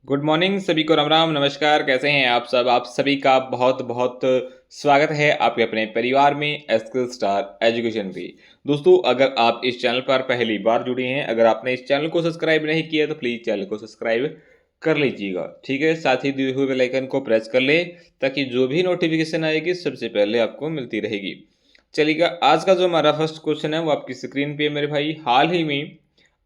Good morning सभी को, राम राम, नमस्कार। कैसे हैं आप सब? आप सभी का बहुत बहुत स्वागत है आपके अपने परिवार में एस्किल स्टार एजुकेशन पे। दोस्तों, अगर आप इस चैनल पर पहली बार जुड़े हैं, अगर आपने इस चैनल को सब्सक्राइब नहीं किया तो प्लीज़ चैनल को सब्सक्राइब कर लीजिएगा, ठीक है। साथ ही दिए हुए बेल आइकन को प्रेस कर ले ताकि जो भी नोटिफिकेशन आएगी सबसे पहले आपको मिलती रहेगी। चलिएगा, आज का जो हमारा फर्स्ट क्वेश्चन है वो आपकी स्क्रीन पे है मेरे भाई। हाल ही में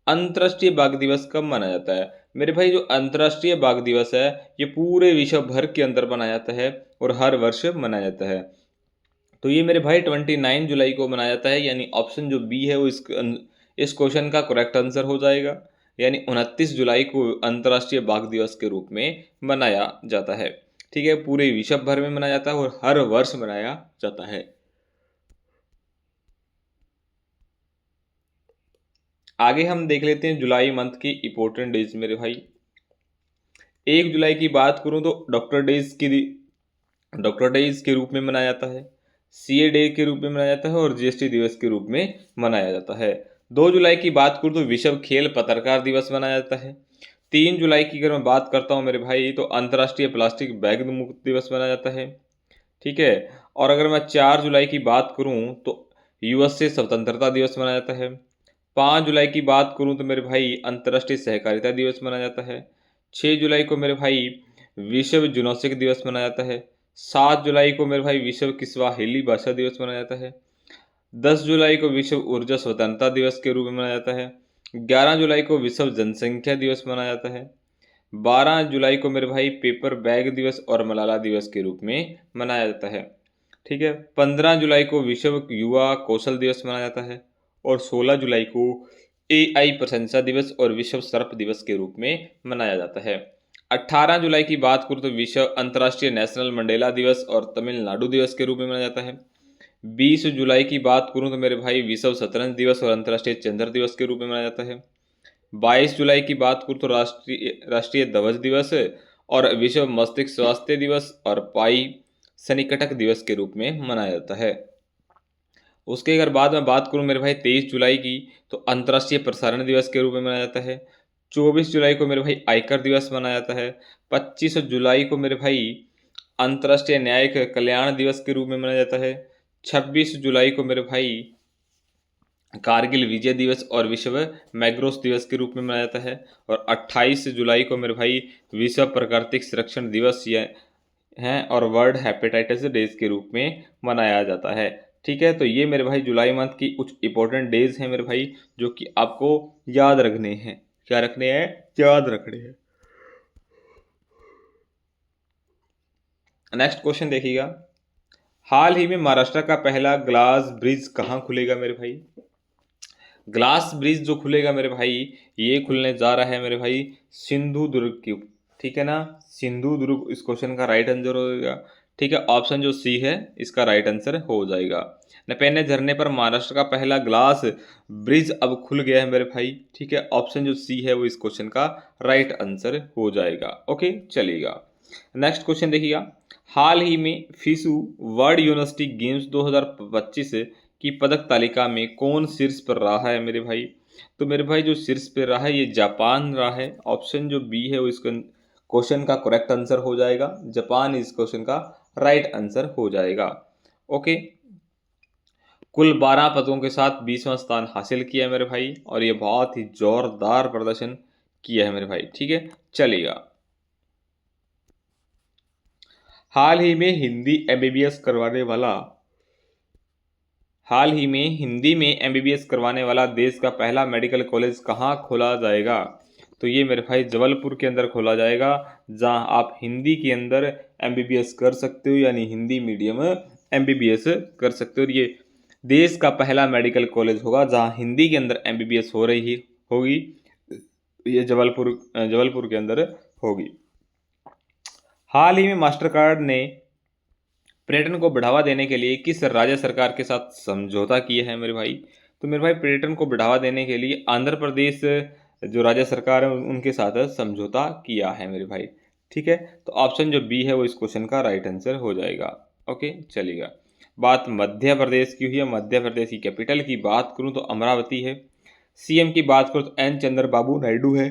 अंतर्राष्ट्रीय बाघ दिवस कब मनाया जाता है? मेरे भाई, जो अंतर्राष्ट्रीय बाघ दिवस है ये पूरे विश्व भर के अंदर मनाया जाता है और हर वर्ष मनाया जाता है। तो ये मेरे भाई 29 जुलाई को मनाया जाता है, यानी ऑप्शन जो बी है वो इस क्वेश्चन का करेक्ट आंसर हो जाएगा। यानी 29 जुलाई को अंतर्राष्ट्रीय बाघ दिवस के रूप में मनाया जाता है, ठीक है। पूरे विश्व भर में मनाया जाता है और हर वर्ष मनाया जाता है। आगे हम देख लेते हैं जुलाई मंथ की इंपॉर्टेंट डेज मेरे भाई। 1 जुलाई की बात करूं तो डॉक्टर डेज के रूप में मनाया जाता है। सीए डे के रूप में मनाया जाता है और जीएसटी दिवस के रूप में मनाया जाता है। 2 जुलाई की बात करूं तो विश्व खेल पत्रकार दिवस मनाया जाता है। 3 जुलाई की अगर मैं बात करता हूं मेरे भाई तो अंतर्राष्ट्रीय प्लास्टिक बैग मुक्त दिवस मनाया जाता है, ठीक है। और अगर मैं 4 जुलाई की बात करूं तो यूएस से स्वतंत्रता दिवस मनाया जाता है। 5 जुलाई की बात करूं तो मेरे भाई अंतर्राष्ट्रीय सहकारिता दिवस मनाया जाता है। 6 जुलाई को मेरे भाई विश्व जुनोसिक दिवस मनाया जाता है। 7 जुलाई को मेरे भाई विश्व किस्वाहिली भाषा दिवस मनाया जाता है। 10 जुलाई को विश्व ऊर्जा स्वतंत्रता दिवस के रूप में मनाया जाता है। 11 जुलाई को विश्व जनसंख्या दिवस मनाया जाता है। 12 जुलाई को मेरे भाई पेपर बैग दिवस और मलाला दिवस के रूप में मनाया जाता है, ठीक है। 15 जुलाई को विश्व युवा कौशल दिवस मनाया जाता है और 16 जुलाई को एआई प्रशंसा दिवस और विश्व सर्प दिवस के रूप में मनाया जाता है। 18 जुलाई की बात करूँ तो विश्व अंतर्राष्ट्रीय नेशनल मंडेला दिवस और तमिलनाडु दिवस के रूप में मनाया जाता है। 20 जुलाई की बात करूँ तो मेरे भाई विश्व शतरंज दिवस और अंतर्राष्ट्रीय चंद्र दिवस के रूप में मनाया जाता है। 22 जुलाई की बात करूँ तो राष्ट्रीय राष्ट्रीय ध्वज दिवस और विश्व मस्तिष्क स्वास्थ्य दिवस और पाई सनिकटक दिवस के रूप में मनाया जाता है। उसके अगर बाद में बात करूँ मेरे भाई 23 जुलाई की तो अंतर्राष्ट्रीय प्रसारण दिवस के रूप में मनाया जाता है। 24 जुलाई को मेरे भाई आयकर दिवस मनाया जाता है। 25 जुलाई को मेरे भाई अंतर्राष्ट्रीय न्यायिक कल्याण दिवस के रूप में मनाया जाता है। 26 जुलाई को मेरे भाई कारगिल विजय दिवस और विश्व मैग्रोस दिवस के रूप में मनाया जाता है। और 28 जुलाई को मेरे भाई विश्व प्राकृतिक संरक्षण दिवस है और वर्ल्ड हेपेटाइटिस डेज के रूप में मनाया जाता है, ठीक है। तो ये मेरे भाई जुलाई मंथ की कुछ इंपॉर्टेंट डेज हैं मेरे भाई, जो कि आपको याद रखने हैं। क्या रखने हैं? याद रखने हैं। नेक्स्ट क्वेश्चन देखिएगा। हाल ही में महाराष्ट्र का पहला ग्लास ब्रिज कहाँ खुलेगा मेरे भाई? ग्लास ब्रिज जो खुलेगा मेरे भाई, ये खुलने जा रहा है मेरे भाई सिंधु दुर्ग की, ठीक है ना। सिंधु दुर्ग इस क्वेश्चन का राइट आंसर होगा, ठीक है। ऑप्शन जो सी है इसका राइट आंसर हो जाएगा। नपैने झरने पर महाराष्ट्र का पहला ग्लास ब्रिज अब खुल गया है मेरे भाई, ठीक है। ऑप्शन जो सी है वो इस क्वेश्चन का राइट आंसर हो जाएगा। ओके, चलिएगा। नेक्स्ट क्वेश्चन देखिएगा। हाल ही में फिसू वर्ल्ड यूनिवर्सिटी गेम्स 2025 की पदक तालिका में कौन शीर्ष पर रहा है मेरे भाई? तो मेरे भाई जो शीर्ष पर रहा है ये जापान रहा है। ऑप्शन जो बी है वो इस क्वेश्चन का करेक्ट आंसर हो जाएगा। जापान इस क्वेश्चन का राइट आंसर हो जाएगा। ओके, कुल 12 पदकों के साथ 20वां स्थान हासिल किया है मेरे भाई, और ये बहुत ही जोरदार प्रदर्शन किया है मेरे भाई, ठीक है। चलिएगा। हाल ही में हिंदी में एमबीबीएस करवाने वाला देश का पहला मेडिकल कॉलेज कहाँ खोला जाएगा? तो ये मेरे भाई जबलपुर के अंदर खोला जाएगा, जहाँ आप हिंदी के अंदर एमबीबीएस कर सकते हो, यानी हिंदी मीडियम एमबीबीएस कर सकते हो। और ये देश का पहला मेडिकल कॉलेज होगा जहाँ हिंदी के अंदर एमबीबीएस हो रही होगी। ये जबलपुर के अंदर होगी। हाल ही में मास्टर कार्ड ने पर्यटन को बढ़ावा देने के लिए किस राज्य सरकार के साथ समझौता किया है मेरे भाई? तो मेरे भाई पर्यटन को बढ़ावा देने के लिए आंध्र प्रदेश जो राज्य सरकार है उनके साथ समझौता किया है मेरे भाई, ठीक है। तो ऑप्शन जो बी है वो इस क्वेश्चन का राइट आंसर हो जाएगा। ओके, चलिएगा। बात मध्य प्रदेश की हुई है। मध्य प्रदेश की कैपिटल की बात करूँ तो अमरावती है। सीएम की बात करूँ तो एन चंद्र बाबू नायडू है।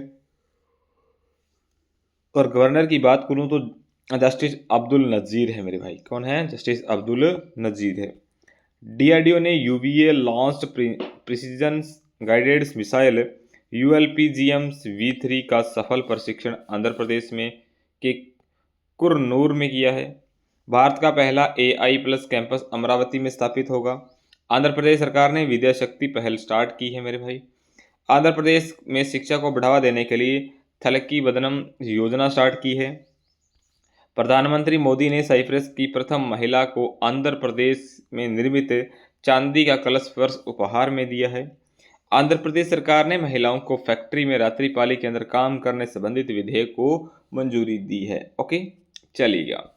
और गवर्नर की बात करूँ तो जस्टिस अब्दुल नज़ीर है मेरे भाई। कौन है? जस्टिस अब्दुल नज़ीर है। डीआरडीओ ने UVA launched precision guided missile ULPGMs V3 का सफल परीक्षण आंध्र प्रदेश में के कुरनूर में किया है। भारत का पहला AI+ कैंपस अमरावती में स्थापित होगा। आंध्र प्रदेश सरकार ने विद्या शक्ति पहल स्टार्ट की है मेरे भाई। आंध्र प्रदेश में शिक्षा को बढ़ावा देने के लिए थलक्की वदनम योजना स्टार्ट की है। प्रधानमंत्री मोदी ने साइप्रस की प्रथम महिला को आंध्र प्रदेश में निर्मित चांदी का कलश स्पर्श उपहार में दिया है। आंध्र प्रदेश सरकार ने महिलाओं को फैक्ट्री में रात्रिपाली के अंदर काम करने संबंधित विधेयक को मंजूरी दी है। ओके, चलिएगा।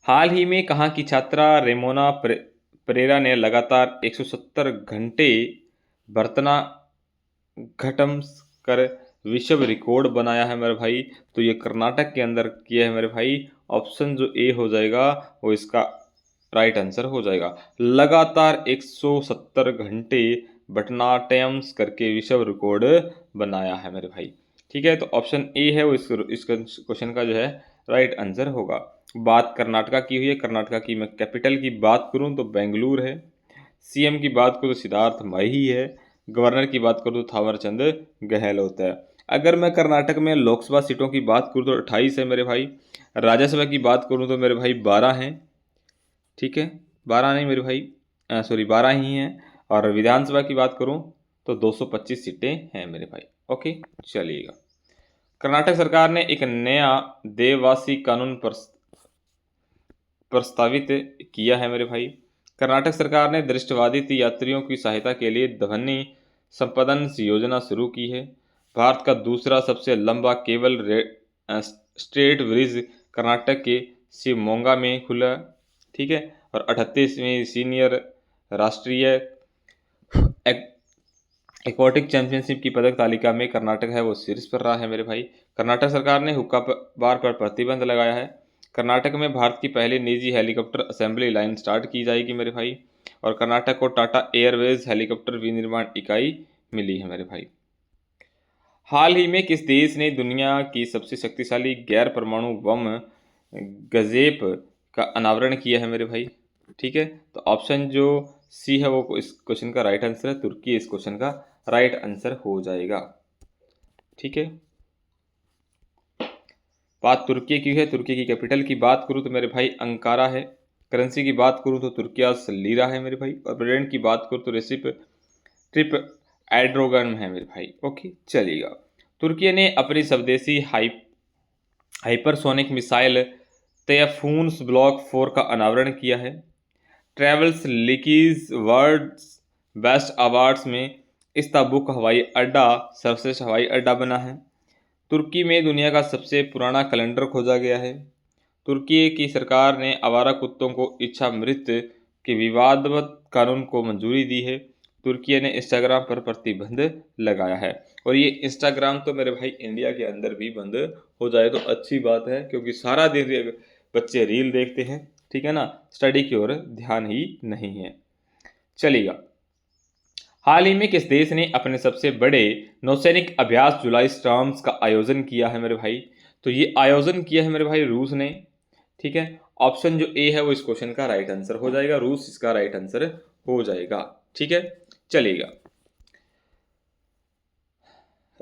हाल ही में कहाँ की छात्रा रेमोना परेरा ने लगातार 170 घंटे भरतनाट्यम कर विश्व रिकॉर्ड बनाया है मेरे भाई? तो ये कर्नाटक के अंदर किया है मेरे भाई। ऑप्शन जो ए हो जाएगा वो इसका राइट आंसर हो जाएगा। लगातार 170 घंटे भरतनाट्यम्स करके विश्व रिकॉर्ड बनाया है मेरे भाई। ठीक है, तो ऑप्शन ए है वो इस क्वेश्चन का जो है राइट आंसर होगा। बात कर्नाटका की हुई है। कर्नाटका की मैं कैपिटल की बात करूं तो बेंगलुरु है। सीएम की बात करूं तो सिद्धार्थ मही है। गवर्नर की बात करूं तो थावरचंद गहलोत है। अगर मैं कर्नाटक में लोकसभा सीटों की बात करूं तो 28 है मेरे भाई। राज्यसभा की बात करूं तो मेरे भाई 12 हैं। ठीक है, 12 नहीं मेरे भाई, सॉरी 12 ही हैं। और विधानसभा की बात करूं तो 225 सीटें हैं मेरे भाई। ओके, चलिएगा। कर्नाटक सरकार ने एक नया देववासी कानून प्रस्तावित किया है मेरे भाई। कर्नाटक सरकार ने दृष्टिबाधित यात्रियों की सहायता के लिए ध्वनि संपादन योजना शुरू की है। भारत का दूसरा सबसे लंबा केबल स्ट्रेट ब्रिज कर्नाटक के शिवमोगा में खुला। ठीक है, और 38वीं सीनियर राष्ट्रीय एक्वाटिक चैंपियनशिप की पदक तालिका में कर्नाटक है वो शीर्ष पर रहा है मेरे भाई। कर्नाटक सरकार ने हुक्का बार पर प्रतिबंध लगाया है। कर्नाटक में भारत की पहली निजी हेलीकॉप्टर असेंबली लाइन स्टार्ट की जाएगी मेरे भाई। और कर्नाटक को टाटा एयरवेज हेलीकॉप्टर विनिर्माण इकाई मिली है मेरे भाई। हाल ही में किस देश ने दुनिया की सबसे शक्तिशाली गैर परमाणु बम गजेप का अनावरण किया है मेरे भाई? ठीक है, तो ऑप्शन जो सी है वो इस क्वेश्चन का राइट आंसर है। तुर्की इस क्वेश्चन का राइट आंसर हो जाएगा। ठीक है, बात तुर्की की है। तुर्की की कैपिटल की बात करूँ तो मेरे भाई अंकारा है। करेंसी की बात करूँ तो तुर्कियास लीरा है मेरे भाई। और प्रेसिडेंट की बात करूँ तो रेसिप ट्रिप एड्रोगन है मेरे भाई। ओके, चलिएगा। तुर्की ने अपनी स्वदेशी हाइपरसोनिक मिसाइल तयफून्स ब्लॉक 4 का अनावरण किया है। ट्रैवल्स लीकीज वर्ल्ड्स बेस्ट अवार्ड्स में इस्तांबुल हवाई अड्डा सर्वश्रेष्ठ हवाई अड्डा बना है। तुर्की में दुनिया का सबसे पुराना कैलेंडर खोजा गया है। तुर्की की सरकार ने आवारा कुत्तों को इच्छा मृत्यु के विवादवत कानून को मंजूरी दी है। तुर्की ने इंस्टाग्राम पर प्रतिबंध लगाया है। और ये इंस्टाग्राम तो मेरे भाई इंडिया के अंदर भी बंद हो जाए तो अच्छी बात है, क्योंकि सारा दिन बच्चे रील देखते हैं। ठीक है ना, स्टडी की ओर ध्यान ही नहीं है। चलिएगा। हाल ही में किस देश ने अपने सबसे बड़े नौसैनिक अभ्यास जुलाई स्टॉर्म्स का आयोजन किया है मेरे भाई? तो ये आयोजन किया है मेरे भाई रूस ने। ठीक है, ऑप्शन जो ए है वो इस क्वेश्चन का राइट आंसर हो जाएगा। रूस इसका राइट आंसर हो जाएगा। ठीक है, चलिएगा।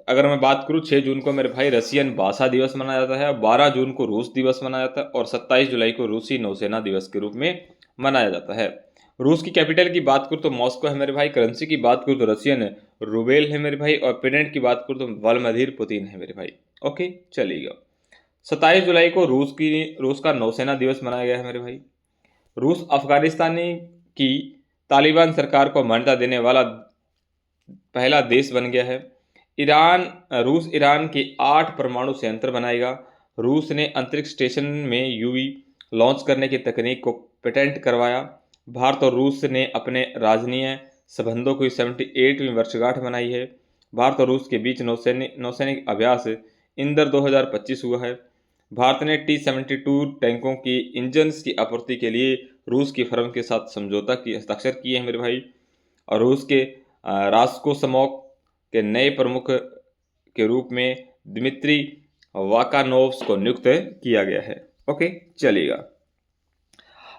अगर मैं बात करूँ 6 जून को मेरे भाई रशियन भाषा दिवस मनाया जाता है। 12 जून को रूस दिवस मनाया जाता है। और 27 जुलाई को रूसी नौसेना दिवस के रूप में मनाया जाता है। रूस की कैपिटल की बात करूँ तो मॉस्को है मेरे भाई। करेंसी की बात करूँ तो रशियन रूबेल है मेरे भाई। और प्रेसिडेंट की बात करूँ तो व्लादिमीर पुतिन है मेरे भाई। ओके, चलिएगा। 27 जुलाई को रूस का नौसेना दिवस मनाया गया है मेरे भाई। रूस अफगानिस्तान की तालिबान सरकार को मान्यता देने वाला पहला देश बन गया है। रूस ईरान के 8 परमाणु संयंत्र बनाएगा। रूस ने अंतरिक्ष स्टेशन में यूवी लॉन्च करने की तकनीक को पेटेंट करवाया। भारत और रूस ने अपने राजनीय संबंधों की 78वीं वर्षगांठ मनाई है। भारत और रूस के बीच नौसैनिक अभ्यास इंदर 2025 हुआ है। भारत ने T-72 टैंकों की इंजन्स की आपूर्ति के लिए रूस की फर्म के साथ समझौता की हस्ताक्षर किए हैं मेरे भाई। और रूस के रास्कोसमोक के नए प्रमुख के रूप में दिमित्री वाकानोव्स को नियुक्त किया गया है। ओके, चलिएगा।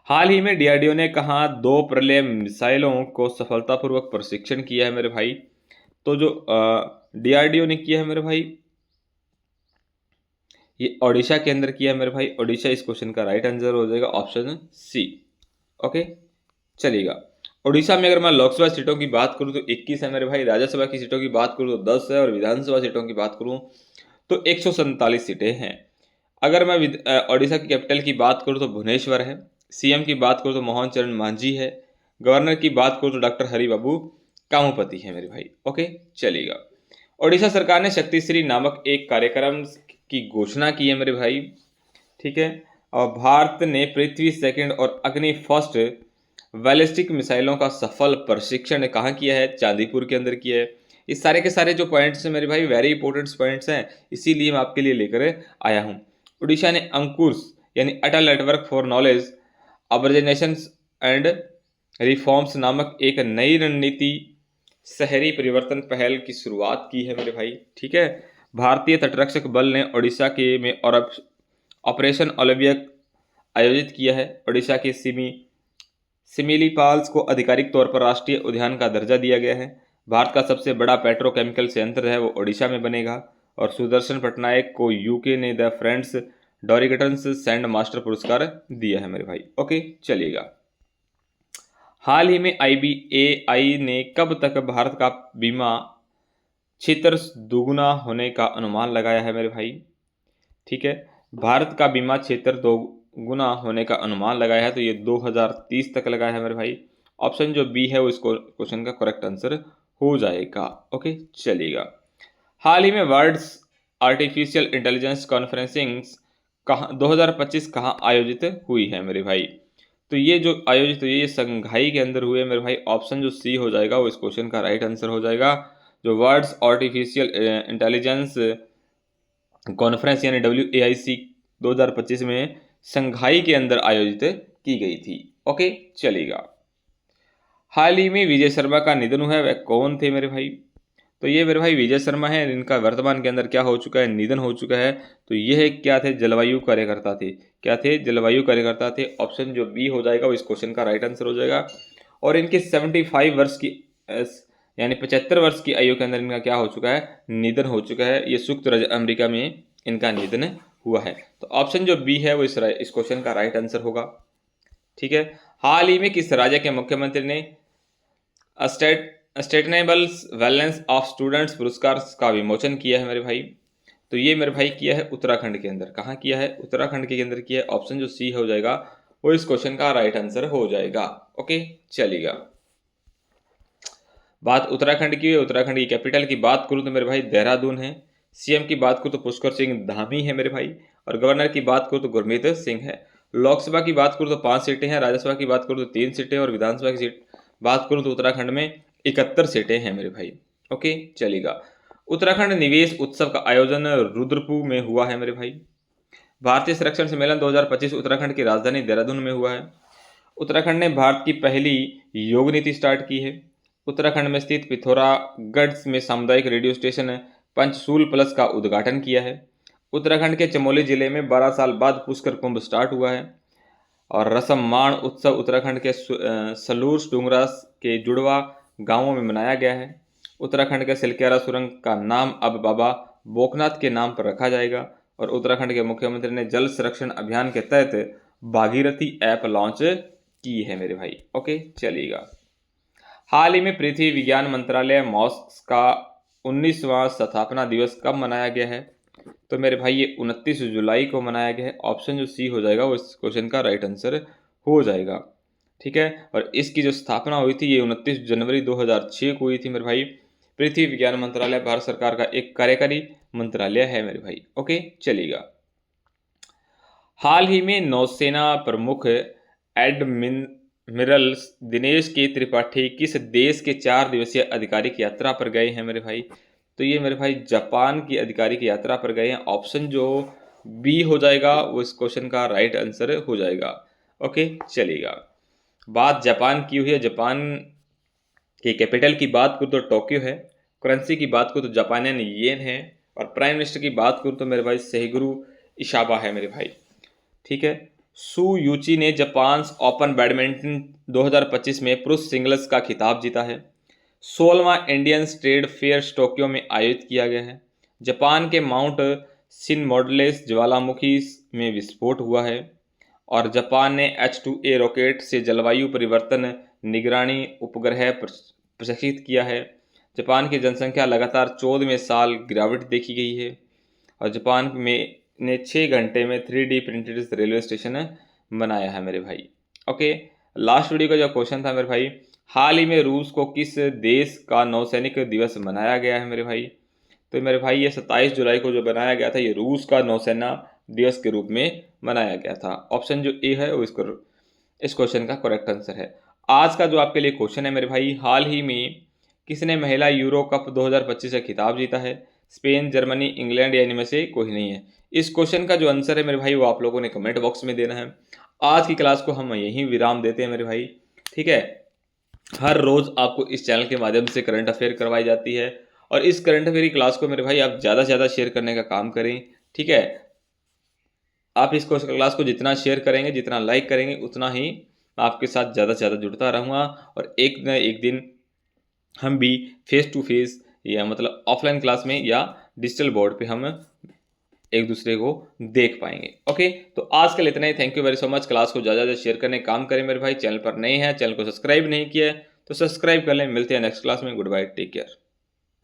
हाल ही में डीआरडीओ ने कहा 2 प्रलय मिसाइलों को सफलतापूर्वक प्रशिक्षण किया है मेरे भाई। तो जो डीआरडीओ ने किया है मेरे भाई, ये ओडिशा के अंदर किया है मेरे भाई। ओडिशा इस क्वेश्चन का राइट आंसर हो जाएगा ऑप्शन सी। ओके, चलिएगा। ओडिशा में अगर मैं लोकसभा सीटों की बात करूं तो 21 है मेरे भाई, राज्यसभा की सीटों की बात करूं तो 10 है, और विधानसभा सीटों की बात करूं तो 147 सीटें हैं। अगर मैं ओडिशा की कैपिटल की बात करूं तो भुवनेश्वर है, सीएम की बात करूं तो मोहन चरण मांझी है, गवर्नर की बात करूं तो डॉक्टर हरिबाबू कामोपति है मेरे भाई। ओके, चलिएगा। ओडिशा सरकार ने शक्तिश्री नामक एक कार्यक्रम की घोषणा की है मेरे भाई, ठीक है। और भारत ने पृथ्वी सेकंड और अग्नि फर्स्ट बैलिस्टिक मिसाइलों का सफल प्रशिक्षण कहाँ किया है? चांदीपुर के अंदर किया है। इस सारे के सारे जो पॉइंट्स हैं मेरे भाई वेरी इंपॉर्टेंट पॉइंट्स हैं, इसीलिए मैं आपके लिए लेकर आया हूँ। उड़ीसा ने अंकुश यानी Atal network for knowledge organisation and reforms नामक एक नई रणनीति शहरी परिवर्तन पहल की शुरुआत की है मेरे भाई, ठीक है। भारतीय तटरक्षक बल ने ओडिशा के में और ऑपरेशन ओलिविया आयोजित किया है। ओडिशा के सिमिलीपाल्स को आधिकारिक तौर पर राष्ट्रीय उद्यान का दर्जा दिया गया है। भारत का सबसे बड़ा पेट्रोकेमिकल संयंत्र है वो ओडिशा में बनेगा। और सुदर्शन पटनायक को यूके ने द फ्रेंड्स डॉरिगटन्स सैंड मास्टर पुरस्कार दिया है मेरे भाई। ओके, चलिएगा। हाल ही में IBAI ने कब तक भारत का बीमा क्षेत्र दोगुना होने का अनुमान लगाया है मेरे भाई, ठीक है। भारत का बीमा क्षेत्र दोगुना होने का अनुमान लगाया है, तो ये 2030 तक लगाया है मेरे भाई। ऑप्शन जो बी है वो इस क्वेश्चन का करेक्ट आंसर हो जाएगा। ओके, चलिएगा। हाल ही में वर्ल्ड्स आर्टिफिशियल इंटेलिजेंस कॉन्फ्रेंसिंग कहाँ 2025 कहाँ आयोजित हुई है मेरे भाई? तो ये जो आयोजित हुई है ये संघाई के अंदर हुए मेरे भाई। ऑप्शन जो सी हो जाएगा वो इस क्वेश्चन का राइट आंसर हो जाएगा। जो वर्ल्ड्स आर्टिफिशियल इंटेलिजेंस कॉन्फ्रेंस यानी WAIC 2025 में संघाई के अंदर आयोजित की गई थी। ओके, चलिएगा। हाल ही में विजय शर्मा का निधन हुआ है, वह कौन थे मेरे भाई? तो ये मेरे भाई विजय शर्मा है, इनका वर्तमान के अंदर क्या हो चुका है? निधन हो चुका है। तो ये क्या थे? जलवायु कार्यकर्ता थे। क्या थे? जलवायु कार्यकर्ता थे। ऑप्शन जो बी हो जाएगा वो इस क्वेश्चन का राइट आंसर हो जाएगा। और इनके 75 वर्ष की यानी 75 वर्ष की आयु के अंदर इनका क्या हो चुका है? निधन हो चुका है। ये संयुक्त राज्य अमेरिका में इनका निधन हुआ है। तो ऑप्शन जो बी है वो इस क्वेश्चन का राइट आंसर होगा, ठीक है। हाल ही में किस राज्य के मुख्यमंत्री ने सस्टेनेबल वेलनेस ऑफ स्टूडेंट्स पुरस्कार का विमोचन किया है मेरे भाई? तो ये मेरे भाई किया है उत्तराखंड के अंदर। कहाँ किया है? उत्तराखंड के अंदर किया है। ऑप्शन जो सी हो जाएगा वो इस क्वेश्चन का राइट आंसर हो जाएगा। ओके, चलिएगा। बात उत्तराखंड की है। उत्तराखंड की कैपिटल की बात करूँ तो मेरे भाई देहरादून है। सीएम की बात करूँ तो पुष्कर सिंह धामी है मेरे भाई। और गवर्नर की बात करूँ तो गुरमीत सिंह है। लोकसभा की बात करूँ तो 5 सीटें हैं, राज्यसभा की बात करूँ तो 3 सीटें, और विधानसभा की सीट बात करूँ तो उत्तराखंड में 71 सीटें हैं मेरे भाई। ओके, चलेगा। उत्तराखंड निवेश उत्सव का आयोजन रुद्रपुर में हुआ है मेरे भाई। भारतीय संरक्षण सम्मेलन 2025 उत्तराखंड की राजधानी देहरादून में हुआ है। उत्तराखंड ने भारत की पहली योग नीति स्टार्ट की है। उत्तराखंड में स्थित पिथौरागढ़ में सामुदायिक रेडियो स्टेशन पंचसूल प्लस का उद्घाटन किया है। उत्तराखंड के चमोली जिले में 12 साल बाद पुष्कर कुंभ स्टार्ट हुआ है। और रसम्मान उत्सव उत्तराखंड के सलूर डूंगरा के जुड़वा गांवों में मनाया गया है। उत्तराखंड के सिलक्यारा सुरंग का नाम अब बाबा बोकनाथ के नाम पर रखा जाएगा। और उत्तराखंड के मुख्यमंत्री ने जल संरक्षण अभियान के तहत भागीरथी ऐप लॉन्च की है मेरे भाई। ओके, चलिएगा। हाल ही में पृथ्वी विज्ञान मंत्रालय मॉस्क का 19वां स्थापना दिवस कब मनाया गया है? तो मेरे भाई ये 29 जुलाई को मनाया गया है। ऑप्शन जो सी हो जाएगा वो इस क्वेश्चन का राइट आंसर हो जाएगा, ठीक है। और इसकी जो स्थापना हुई थी ये 29 जनवरी 2006 को हुई थी मेरे भाई। पृथ्वी विज्ञान मंत्रालय भारत सरकार का एक कार्यकारी मंत्रालय है मेरे भाई। ओके, चलिएगा। हाल ही में नौसेना प्रमुख एडमिरल दिनेश के त्रिपाठी किस देश के 4 दिवसीय आधिकारिक यात्रा पर गए हैं मेरे भाई? तो ये मेरे भाई जापान की आधिकारिक यात्रा पर गए हैं। ऑप्शन जो बी हो जाएगा वो इस क्वेश्चन का राइट आंसर हो जाएगा। ओके, चलिएगा। बात जापान की हुई है। जापान की कैपिटल की बात करूँ तो टोक्यो है। करेंसी की बात करूँ तो जापानियन येन है। और प्राइम मिनिस्टर की बात करूँ तो मेरे भाई सेहिगुरु इशाबा है मेरे भाई। ठीक है। सू यूची ने जापान ओपन बैडमिंटन 2025 में पुरुष सिंगल्स का खिताब जीता है। 16वां इंडियन ट्रेड फेयर टोक्यो में आयोजित किया गया है। जापान के माउंट शिनमोडलेस ज्वालामुखी में विस्फोट हुआ है। और जापान ने H2A रॉकेट से जलवायु परिवर्तन निगरानी उपग्रह प्रशिक्षित किया है। जापान की जनसंख्या लगातार 14वें साल गिरावट देखी गई है। और जापान में ने 6 घंटे में 3D प्रिंटेड रेलवे स्टेशन बनाया है मेरे भाई। ओके, लास्ट वीडियो का जो क्वेश्चन था मेरे भाई, हाल ही में रूस को किस देश का नौसैनिक दिवस मनाया गया है मेरे भाई? तो मेरे भाई ये 27 जुलाई को जो बनाया गया था, ये रूस का नौसेना दिवस के रूप में मनाया गया था। ऑप्शन जो ए है वो इस क्वेश्चन का करेक्ट आंसर है। आज का जो आपके लिए क्वेश्चन है मेरे भाई, हाल ही में किसने महिला यूरो कप 2025 का खिताब जीता है? स्पेन, जर्मनी, इंग्लैंड या इनमें से कोई नहीं है। इस क्वेश्चन का जो आंसर है मेरे भाई वो आप लोगों ने कमेंट बॉक्स में देना है। आज की क्लास को हम यहीं विराम देते हैं मेरे भाई। ठीक है, हर रोज आपको इस चैनल के माध्यम से करंट अफेयर करवाई जाती है और इस करंट अफेयर की क्लास को मेरे भाई आप ज़्यादा से ज़्यादा शेयर करने का काम करें। ठीक है, आप इस क्लास को जितना शेयर करेंगे, जितना लाइक करेंगे, उतना ही आपके साथ ज़्यादा से ज़्यादा जुड़ता रहूँगा और एक न एक दिन हम भी फेस टू फेस या मतलब ऑफलाइन क्लास में या डिजिटल बोर्ड पे हम एक दूसरे को देख पाएंगे। ओके, तो आज के लिए इतना ही। Thank you very so much. Class को ज़्यादा ज़्यादा शेयर करने का काम करें मेरे भाई। चैनल पर नए हैं, चैनल को सब्सक्राइब नहीं किया है तो सब्सक्राइब कर लें। मिलते हैं नेक्स्ट क्लास में। Goodbye, take care.